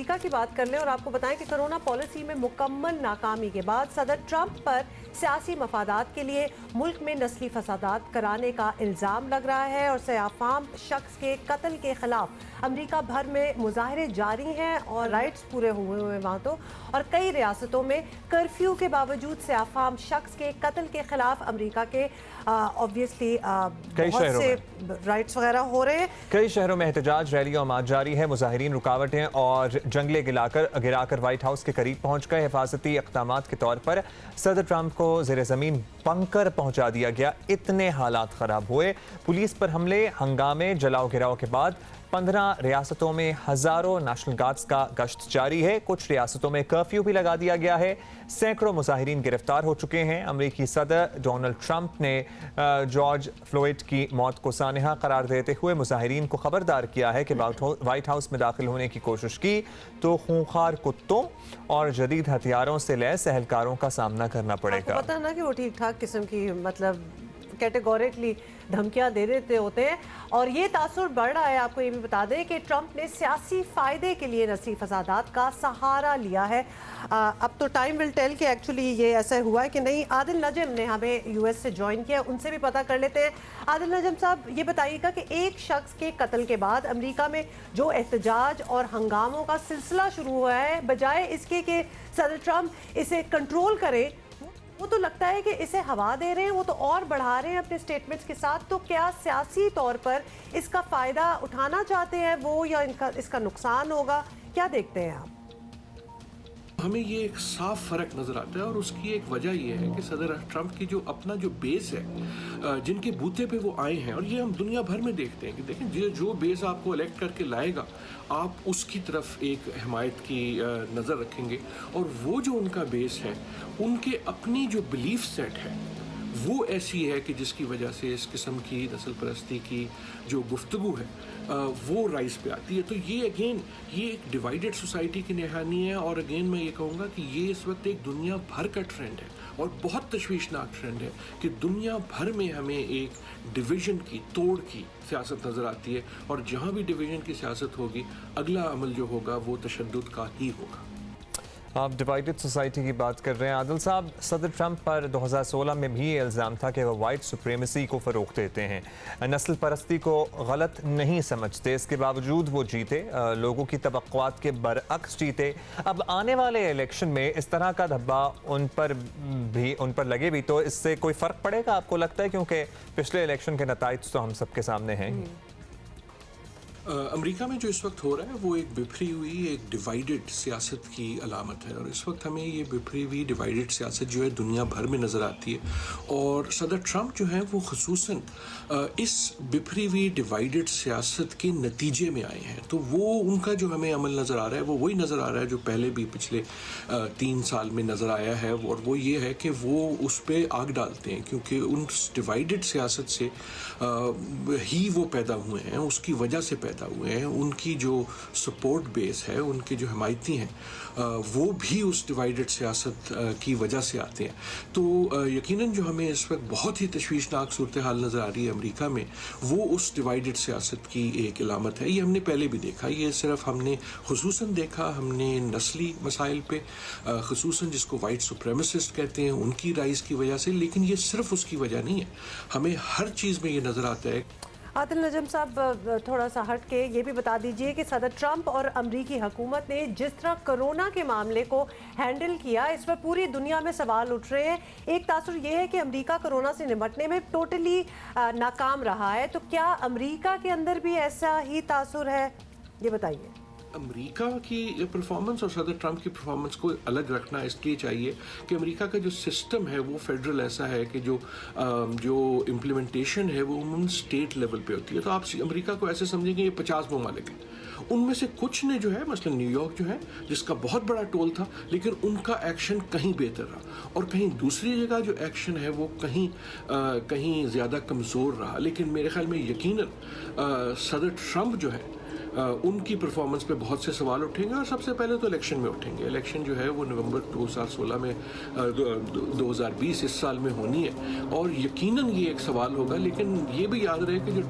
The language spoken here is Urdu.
امریکہ کی بات کر لیں اور آپ کو بتائیں کہ کرونا پالیسی میں مکمل ناکامی کے بعد صدر ٹرمپ پر سیاسی مفادات کے لیے ملک میں نسلی فسادات کرانے کا الزام لگ رہا ہے اور سیاہ فام شخص کے قتل کے خلاف امریکہ بھر میں مظاہرے جاری ہیں اور رائٹس پورے ہوئے وہاں تو، اور کئی ریاستوں میں کرفیو کے باوجود سیاہ فام شخص کے قتل کے خلاف امریکہ کے obviously بہت سے رائٹس وغیرہ ہو رہے ہیں. کئی شہروں میں احتجاج ریلیاں اور مارچ جاری ہے. مظاہرین رکاوٹیں اور جنگلے گرا کر وائٹ ہاؤس کے قریب پہنچ گئے. حفاظتی اقدامات کے طور پر صدر ٹرمپ کو زیر زمین بنکر پہنچا دیا گیا. اتنے حالات خراب ہوئے. پولیس پر حملے، ہنگامے، جلاؤ گراؤ کے بعد 15 ریاستوں میں ہزاروں نیشنل گارڈز کا گشت جاری ہے. کچھ ریاستوں میں کرفیو بھی لگا دیا گیا ہے. سینکڑوں مظاہرین گرفتار ہو چکے ہیں. امریکی صدر ڈونلڈ ٹرمپ نے جارج فلوئڈ کی موت کو سانحہ قرار دیتے ہوئے مظاہرین کو خبردار کیا ہے کہ وائٹ ہاؤس میں داخل ہونے کی کوشش کی تو خونخوار کتوں اور جدید ہتھیاروں سے لیس اہلکاروں کا سامنا کرنا پڑے گا. پتہ نا کہ وہ ٹھیک ٹھاک قسم کی مطلب کیٹیگوریکلی دھمکیاں دے دیتے ہوتے ہیں اور یہ تاثر بڑھ رہا ہے. آپ کو یہ بھی بتا دیں کہ ٹرمپ نے سیاسی فائدے کے لیے نسلی فسادات کا سہارا لیا ہے. اب تو ٹائم ول ٹیل کہ ایکچولی یہ ایسا ہوا ہے کہ نہیں. عادل نجم نے ہمیں یو ایس سے جوائن کیا، ان سے بھی پتہ کر لیتے ہیں. عادل نجم صاحب یہ بتائیے گا کہ ایک شخص کے قتل کے بعد امریکہ میں جو احتجاج اور ہنگاموں کا سلسلہ شروع ہوا ہے، بجائے اس کے کہ صدر ٹرمپ اسے کنٹرول کرے، وہ تو لگتا ہے کہ اسے ہوا دے رہے ہیں، وہ تو اور بڑھا رہے ہیں اپنے سٹیٹمنٹس کے ساتھ. تو کیا سیاسی طور پر اس کا فائدہ اٹھانا چاہتے ہیں وہ، یا اس کا نقصان ہوگا؟ کیا دیکھتے ہیں آپ؟ ہمیں یہ ایک صاف فرق نظر آتا ہے اور اس کی ایک وجہ یہ ہے کہ صدر ٹرمپ کی جو اپنا جو بیس ہے، جن کے بوتے پہ وہ آئے ہیں، اور یہ ہم دنیا بھر میں دیکھتے ہیں کہ دیکھیں جو بیس آپ کو الیکٹ کر کے لائے گا، آپ اس کی طرف ایک حمایت کی نظر رکھیں گے. اور وہ جو ان کا بیس ہے، ان کے اپنی جو بلیف سیٹ ہے وہ ایسی ہے کہ جس کی وجہ سے اس قسم کی نسل پرستی کی جو گفتگو ہے وہ رائز پہ آتی ہے. تو یہ اگین یہ ایک ڈیوائیڈڈ سوسائٹی کی نشانی ہے. اور اگین میں یہ کہوں گا کہ یہ اس وقت ایک دنیا بھر کا ٹرینڈ ہے اور بہت تشویشناک ٹرینڈ ہے کہ دنیا بھر میں ہمیں ایک ڈویژن کی، توڑ کی سیاست نظر آتی ہے. اور جہاں بھی ڈویژن کی سیاست ہوگی، اگلا عمل جو ہوگا وہ تشدد کا ہی ہوگا. آپ ڈیوائیڈڈ سوسائٹی کی بات کر رہے ہیں. عادل صاحب، صدر ٹرمپ پر 2016 میں بھی یہ الزام تھا کہ وہ وائٹ سپریمیسی کو فروغ دیتے ہیں، نسل پرستی کو غلط نہیں سمجھتے. اس کے باوجود وہ جیتے، لوگوں کی توقعات کے برعکس جیتے. اب آنے والے الیکشن میں اس طرح کا دھبا ان پر لگے بھی تو اس سے کوئی فرق پڑے گا آپ کو لگتا ہے؟ کیونکہ پچھلے الیکشن کے نتائج تو ہم سب کے سامنے ہیں. امریکہ میں جو اس وقت ہو رہا ہے وہ ایک بکھری ہوئی ایک ڈیوائیڈڈ سیاست کی علامت ہے. اور اس وقت ہمیں یہ بکھری ہوئی ڈیوائیڈڈ سیاست جو ہے دنیا بھر میں نظر آتی ہے. اور صدر ٹرمپ جو ہیں وہ خصوصاً اس بکھری ہوئی ڈیوائیڈڈ سیاست کے نتیجے میں آئے ہیں. تو وہ ان کا جو ہمیں عمل نظر آ رہا ہے وہ وہی نظر آ رہا ہے جو پہلے بھی پچھلے 3 سال میں نظر آیا ہے. اور وہ یہ ہے کہ وہ اس پہ آگ ڈالتے ہیں کیونکہ ان ڈیوائیڈڈ سیاست سے ہی وہ پیدا ہوئے ہیں، اس کی وجہ سے پیدا ہوئے ہیں. ان کی جو سپورٹ بیس ہے، ان کے جو حمایتی ہیں، وہ بھی اس ڈیوائیڈڈ سیاست کی وجہ سے آتے ہیں. تو یقیناً جو ہمیں اس وقت بہت ہی تشویشناک صورتحال نظر آ رہی ہے امریکہ میں، وہ اس ڈیوائیڈڈ سیاست کی ایک علامت ہے. یہ ہم نے پہلے بھی دیکھا. یہ صرف ہم نے خصوصاً دیکھا ہم نے نسلی مسائل پہ، خصوصاً جس کو وائٹ سپریمسسٹ کہتے ہیں، ان کی رائز کی وجہ سے. لیکن یہ صرف اس کی وجہ نہیں ہے، ہمیں ہر چیز میں یہ نظر آتا ہے. عادل نجم صاحب تھوڑا سا ہٹ کے یہ بھی بتا دیجئے کہ صدر ٹرمپ اور امریکی حکومت نے جس طرح کرونا کے معاملے کو ہینڈل کیا، اس پر پوری دنیا میں سوال اٹھ رہے ہیں. ایک تاثر یہ ہے کہ امریکہ کرونا سے نمٹنے میں ٹوٹلی ناکام رہا ہے. تو کیا امریکہ کے اندر بھی ایسا ہی تاثر ہے؟ یہ بتائیے. امریکہ کی پرفارمنس اور صدر ٹرمپ کی پرفارمنس کو الگ رکھنا اس لیے چاہیے کہ امریکہ کا جو سسٹم ہے وہ فیڈرل ایسا ہے کہ جو امپلیمنٹیشن ہے وہ عموماً اسٹیٹ لیول پہ ہوتی ہے. تو آپ امریکہ کو ایسے سمجھیں کہ یہ 50 ممالک ہیں، ان میں سے کچھ نے جو ہے مثلا نیو یارک جو ہے جس کا بہت بڑا ٹول تھا، لیکن ان کا ایکشن کہیں بہتر رہا، اور کہیں دوسری جگہ جو ایکشن ہے وہ کہیں زیادہ کمزور رہا. لیکن میرے خیال میں یقیناً صدر ٹرمپ جو ہے ان کی پرفارمنس پہ بہت سے سوال اٹھیں گے. اور سب سے پہلے تو الیکشن میں اٹھیں گے. الیکشن جو ہے وہ نومبر 2016 میں 2020 اس سال میں ہونی ہے، اور یقیناً یہ ایک سوال ہوگا. لیکن یہ بھی یاد رہے کہ جو